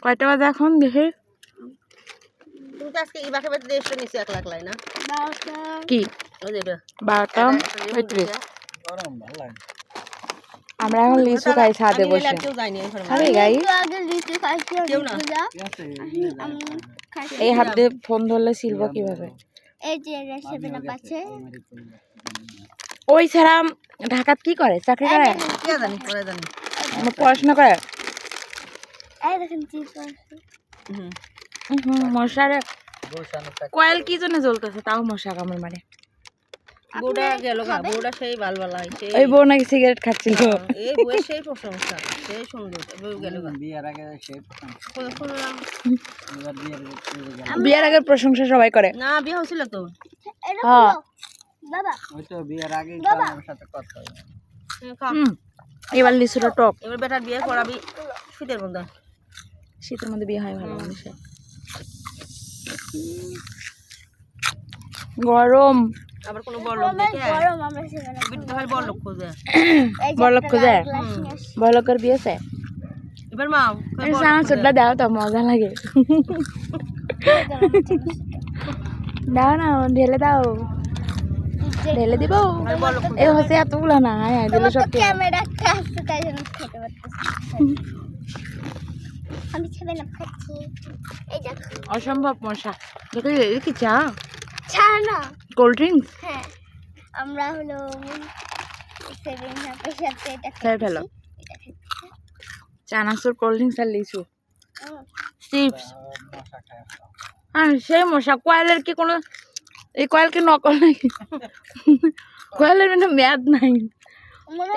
কয়টা বাজে এখন দেখি? তুমি তো আজকে ইবাকে বাড়িতে এসে নিছি এক লাখ লাই না কি ওই যে এটা 12টা 35। গরম ভালো লাগে। আমরা এখন লিচু খাই ছাদে আমি বসে। আর কেউ যায়নি এখন খাবে গাই? কেউ না আছে এই হাত দিয়ে ফোন ধরলে শিলবো কিভাবে? এই যে সেভেন আপ আছে ওই ছাড়া ঢাকাত কি করে? চাকরি করে? কে জানি পরে জানি পড়াশোনা করে? এই দেখেন চিপস আছে মশারে গোসানো কয়েল কি জন্য জ্বলতেছে তাও মশা কামড় মারে। বউটা গেল গা বউটা সেই বালবালা সেই ওই বউ নাকি সিগারেট খাচ্ছিল। এই বউয়ের সেই প্রশংসা সেই সুন্দর বউ গেল গা বিয়ের আগে সেই শুনলাম এবার বিয়ের বিয়ের আগের প্রশংসা সবাই করে। না বিয়ে হয়েছিল তো এটা হ্যাঁ। বাবা ওই তো বিয়ের আগে আমার সাথে কথা হয় খা। এবার লিচুটা টক। এবার বেটার বিয়ে করাবি শীতের মধ্যে শীতের মধ্যে বিয়ে হয় ভালো মানুষের। গরম আবার কোনো বড় লোক দেখে গরম আমরা সেভেন আপ বিটতে হয় বড় লোক খোঁজে বড় লোক খোঁজে? বড় লোকের বিয়েছে? এবার মা চানাচুরটা দাও তো মজা লাগে। দাও না ঢেলে দাও। ঢেলে দিব? এই হচ্ছে এতগুলো না দিলে সব ঠিক। ক্যামেরা কাছে তাই জন্য খেতে পারতেছি আমি সেভেন আপ খাচ্ছি এই দেখো অসম্ভব মশা। দেখো এই কি চা ছাড় না কোল্ড ড্রিঙ্কস হ্যাঁ আমরা হলো সেভেন আপের সাথে এটা খেয়ে ফেলো। চানাচুর কোল্ড ড্রিঙ্কস আর লিচু চিপস। মশা খায় হ্যাঁ সেই মশা কয়েলের কি কোনো এই কয়েল কি নকল নাকি? কয়েলের মানে মেয়াদ নাই।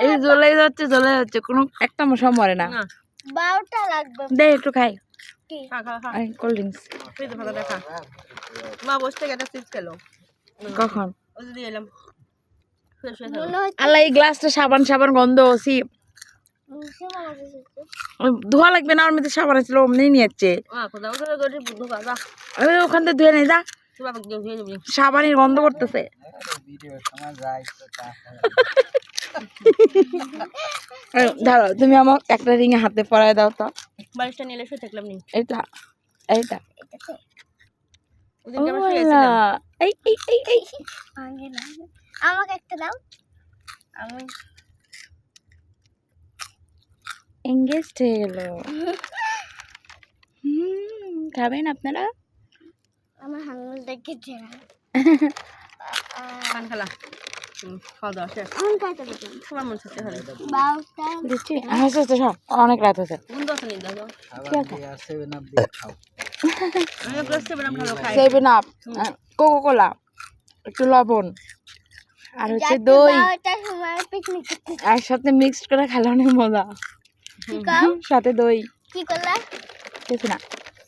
এই জ্বলে যাচ্ছে কোনো একটা মশা মরে না। না 12টা লাগবে দে একটু খাই কি খা খা খা কোল্ড ড্রিঙ্কস। ফ্রিজে ফাঁকা দেখা মা বসে থেকে একটা চিপস খেলো কখন? ওই যে দিয়ে এলাম ফ্রেশ হয়ে মনে হচ্ছে আল্লাহ এই গ্লাসটা সাবান সাবান গন্ধ সি সেভেন আপ এসেছে ধোয়া লাগবে না। ওর মধ্যে সাবান ছিল অমনি নিয়ে যাচ্ছে। কোথাও ধরে গড়ে বুদ্ধ যা আমি ওখান থেকে ধুয়ে নেই যা। তুই বাবা দিয়ে যাবি সাবানের গন্ধ করতেছে। ভিডিওর সময় যাই তো চা ধরো তুমি আমার একটা রিং হাতে পরায় দাও তো। বালিশটা নিয়ে এসে থাকলাম নি এইটা এইটা ওদিনকে আমরা ও শুয়েছিলাম আল্লাহ। এই এই এই এই আগে না আমাকে একটা দাও আমি এঙ্গেজড হয়ে গেল। খাবেন আপনারা? আমার হাঙ্গল দেখেছে পান খেলা খাওয়া দাওয়া শেষ আমি খাইতে পারি সবার মন চাচ্ছে হলে 12টা দিচ্ছি আচ্ছা আচ্ছা অনেক রাত হয়েছে। বন্ধ আছে নি দাদা খাবার দিয়ে আর 7 আপ দিয়ে খাও আমি প্লাস 7 আম ভালো খাই 7 আপ কোকো কোলা একটু লবণ আর হচ্ছে দই 12টার সময় পিকনিক একসাথে মিক্সড করে খেলে অনেক মজা। কি কাও সাথে দই কি করলা কিছু না।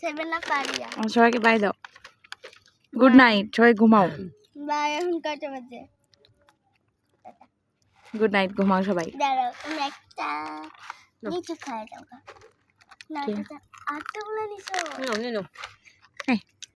সেভেন আপ পারিয়া সবাইকে বাই দাও। গুড নাইট সবাই ঘুমাও। বাই এখন কয়টা বাজে গুড নাইট ঘুমাও সবাই। দাঁড়াও তুমি একটা নিচু খাই দাও না কি? আটটা গুলো নিচু নিও নিও হ্যাঁ